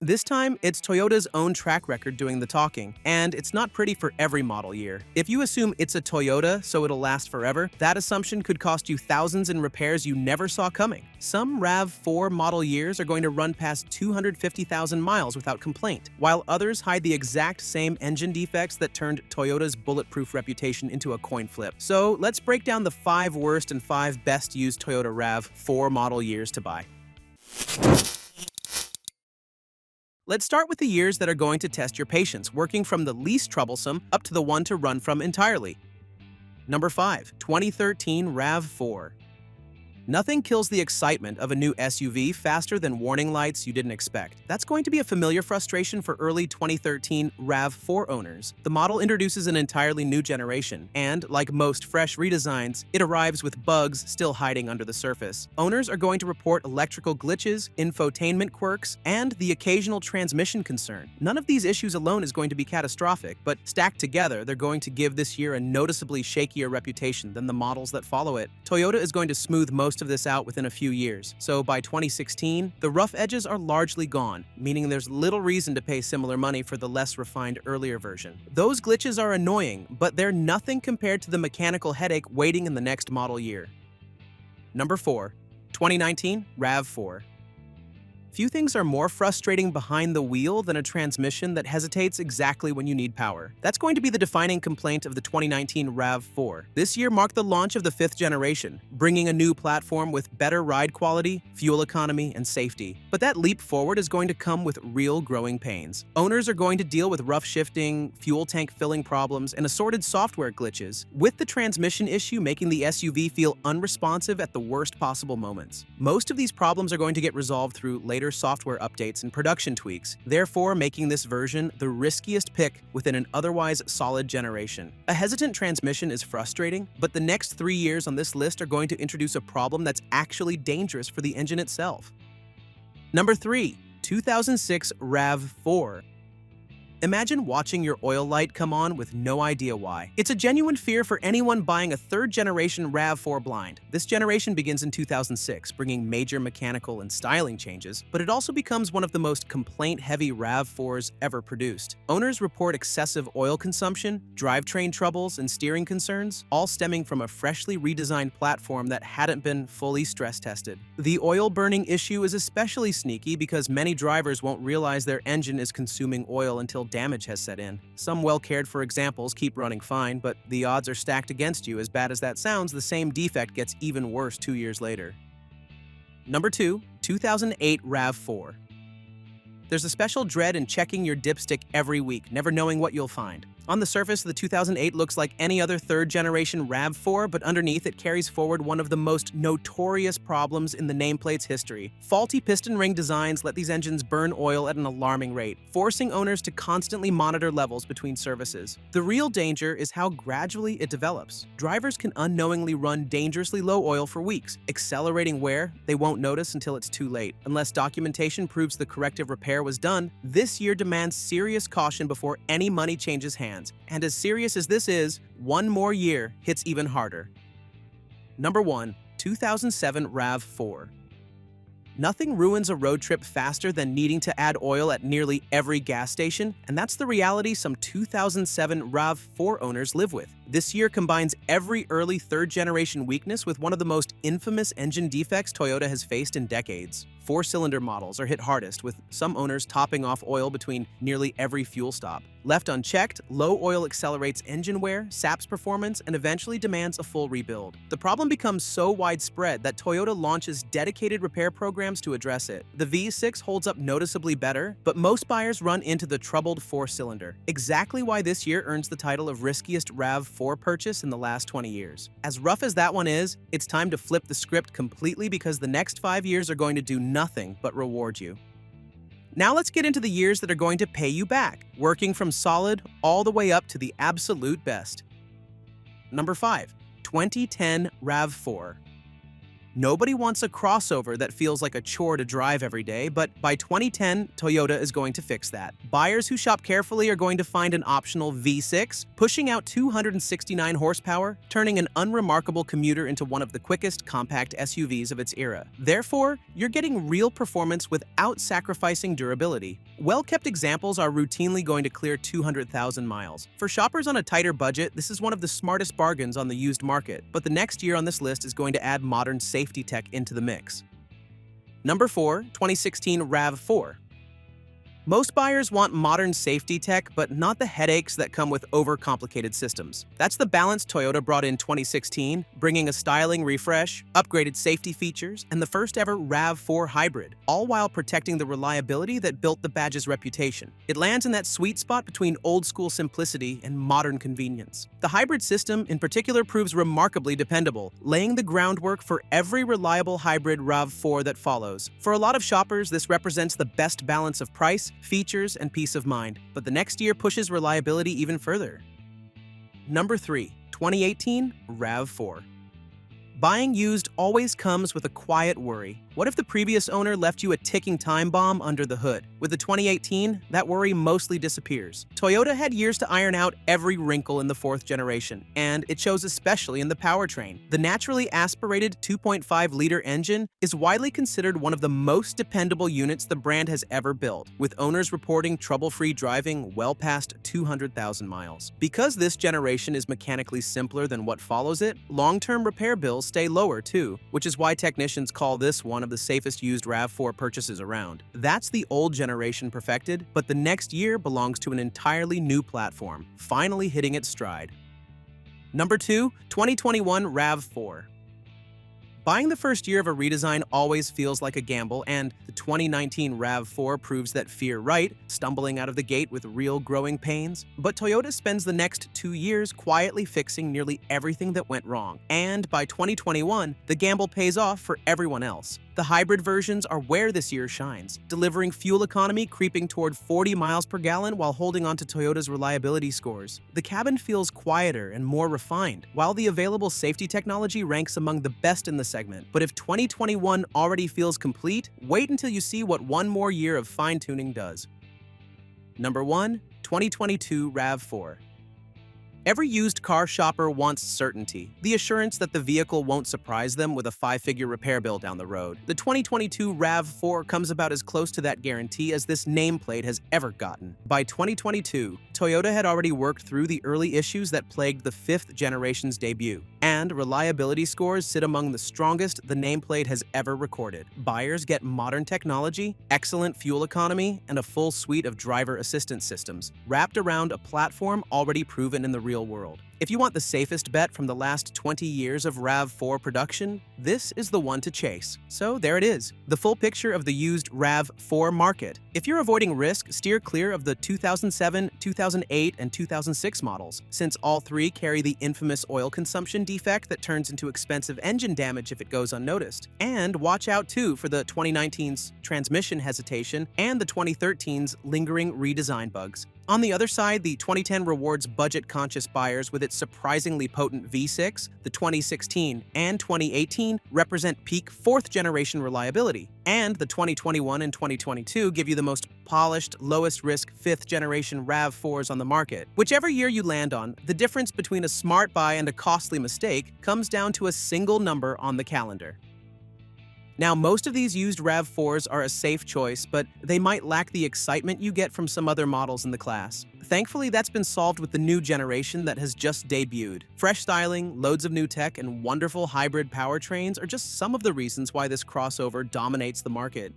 This time, it's Toyota's own track record doing the talking, and it's not pretty for every model year. If you assume it's a Toyota, so it'll last forever, that assumption could cost you thousands in repairs you never saw coming. Some RAV4 model years are going to run past 250,000 miles without complaint, while others hide the exact same engine defects that turned Toyota's bulletproof reputation into a coin flip. So let's break down the 5 worst and 5 best used Toyota RAV4 model years to buy. Let's start with the years that are going to test your patience, working from the least troublesome up to the one to run from entirely. Number 5. 2013 RAV4. Nothing kills the excitement of a new SUV faster than warning lights you didn't expect. That's going to be a familiar frustration for early 2013 RAV4 owners. The model introduces an entirely new generation, and like most fresh redesigns, it arrives with bugs still hiding under the surface. Owners are going to report electrical glitches, infotainment quirks, and the occasional transmission concern. None of these issues alone is going to be catastrophic, but stacked together, they're going to give this year a noticeably shakier reputation than the models that follow it. Toyota is going to smooth most of this out within a few years, so by 2016, the rough edges are largely gone, meaning there's little reason to pay similar money for the less refined earlier version. Those glitches are annoying, but they're nothing compared to the mechanical headache waiting in the next model year. Number 4. 2019 RAV4. Few things are more frustrating behind the wheel than a transmission that hesitates exactly when you need power. That's going to be the defining complaint of the 2019 RAV4. This year marked the launch of the 5th generation, bringing a new platform with better ride quality, fuel economy, and safety. But that leap forward is going to come with real growing pains. Owners are going to deal with rough shifting, fuel tank filling problems, and assorted software glitches, with the transmission issue making the SUV feel unresponsive at the worst possible moments. Most of these problems are going to get resolved through later software updates and production tweaks, therefore making this version the riskiest pick within an otherwise solid generation. A hesitant transmission is frustrating, but the next 3 years on this list are going to introduce a problem that's actually dangerous for the engine itself. Number 3. 2006 RAV4. Imagine watching your oil light come on with no idea why. It's a genuine fear for anyone buying a 3rd-generation RAV4 blind. This generation begins in 2006, bringing major mechanical and styling changes, but it also becomes one of the most complaint-heavy RAV4s ever produced. Owners report excessive oil consumption, drivetrain troubles, and steering concerns, all stemming from a freshly redesigned platform that hadn't been fully stress-tested. The oil-burning issue is especially sneaky because many drivers won't realize their engine is consuming oil until damage has set in. Some well-cared-for examples keep running fine, but the odds are stacked against you. As bad as that sounds, the same defect gets even worse 2 years later. Number 2. 2008 RAV4. There's a special dread in checking your dipstick every week, never knowing what you'll find. On the surface, the 2008 looks like any other 3rd-generation RAV4, but underneath it carries forward one of the most notorious problems in the nameplate's history. Faulty piston ring designs let these engines burn oil at an alarming rate, forcing owners to constantly monitor levels between services. The real danger is how gradually it develops. Drivers can unknowingly run dangerously low oil for weeks, accelerating wear they won't notice until it's too late. Unless documentation proves the corrective repair was done, this year demands serious caution before any money changes hands. And as serious as this is, one more year hits even harder. Number 1. 2007 RAV4. Nothing ruins a road trip faster than needing to add oil at nearly every gas station, and that's the reality some 2007 RAV4 owners live with. This year combines every early 3rd-generation weakness with one of the most infamous engine defects Toyota has faced in decades. 4-cylinder models are hit hardest, with some owners topping off oil between nearly every fuel stop. Left unchecked, low oil accelerates engine wear, saps performance, and eventually demands a full rebuild. The problem becomes so widespread that Toyota launches dedicated repair programs to address it. The V6 holds up noticeably better, but most buyers run into the troubled 4-cylinder. Exactly why this year earns the title of riskiest RAV4 purchase in the last 20 years. As rough as that one is, it's time to flip the script completely because the next 5 years are going to do nothing but reward you. Now let's get into the years that are going to pay you back, working from solid all the way up to the absolute best. Number 5. 2010 RAV4. Nobody wants a crossover that feels like a chore to drive every day, but by 2010, Toyota is going to fix that. Buyers who shop carefully are going to find an optional V6, pushing out 269 horsepower, turning an unremarkable commuter into one of the quickest compact SUVs of its era. Therefore, you're getting real performance without sacrificing durability. Well-kept examples are routinely going to clear 200,000 miles. For shoppers on a tighter budget, this is one of the smartest bargains on the used market, but the next year on this list is going to add modern safety tech into the mix. Number 4, 2016 RAV4. Most buyers want modern safety tech, but not the headaches that come with overcomplicated systems. That's the balance Toyota brought in 2016, bringing a styling refresh, upgraded safety features, and the first ever RAV4 hybrid, all while protecting the reliability that built the badge's reputation. It lands in that sweet spot between old-school simplicity and modern convenience. The hybrid system, in particular, proves remarkably dependable, laying the groundwork for every reliable hybrid RAV4 that follows. For a lot of shoppers, this represents the best balance of price, features, and peace of mind, but the next year pushes reliability even further. Number 3, 2018 RAV4. Buying used always comes with a quiet worry. What if the previous owner left you a ticking time bomb under the hood? With the 2018, that worry mostly disappears. Toyota had years to iron out every wrinkle in the 4th generation, and it shows especially in the powertrain. The naturally aspirated 2.5-liter engine is widely considered one of the most dependable units the brand has ever built, with owners reporting trouble-free driving well past 200,000 miles. Because this generation is mechanically simpler than what follows it, long-term repair bills stay lower too, which is why technicians call this one of the safest used RAV4 purchases around. That's the old generation perfected, but the next year belongs to an entirely new platform, finally hitting its stride. Number 2, 2021 RAV4. Buying the first year of a redesign always feels like a gamble, and the 2019 RAV4 proves that fear right, stumbling out of the gate with real growing pains. But Toyota spends the next 2 years quietly fixing nearly everything that went wrong, and by 2021, the gamble pays off for everyone else. The hybrid versions are where this year shines, delivering fuel economy creeping toward 40 miles per gallon while holding on to Toyota's reliability scores. The cabin feels quieter and more refined, while the available safety technology ranks among the best in the segment. But if 2021 already feels complete, wait until you see what one more year of fine-tuning does. Number 1, 2022 RAV4. Every used car shopper wants certainty, the assurance that the vehicle won't surprise them with a 5-figure repair bill down the road. The 2022 RAV4 comes about as close to that guarantee as this nameplate has ever gotten. By 2022, Toyota had already worked through the early issues that plagued the 5th generation's debut, and reliability scores sit among the strongest the nameplate has ever recorded. Buyers get modern technology, excellent fuel economy, and a full suite of driver assistance systems, wrapped around a platform already proven in the real world. If you want the safest bet from the last 20 years of RAV4 production, this is the one to chase. So there it is, the full picture of the used RAV4 market. If you're avoiding risk, steer clear of the 2007, 2008, and 2006 models, since all three carry the infamous oil consumption defect that turns into expensive engine damage if it goes unnoticed. And watch out too for the 2019's transmission hesitation and the 2013's lingering redesign bugs. On the other side, the 2010 rewards budget-conscious buyers with its surprisingly potent V6. The 2016 and 2018 represent peak 4th-generation reliability, and the 2021 and 2022 give you the most polished, lowest-risk 5th-generation RAV4s on the market. Whichever year you land on, the difference between a smart buy and a costly mistake comes down to a single number on the calendar. Now, most of these used RAV4s are a safe choice, but they might lack the excitement you get from some other models in the class. Thankfully, that's been solved with the new generation that has just debuted. Fresh styling, loads of new tech, and wonderful hybrid powertrains are just some of the reasons why this crossover dominates the market.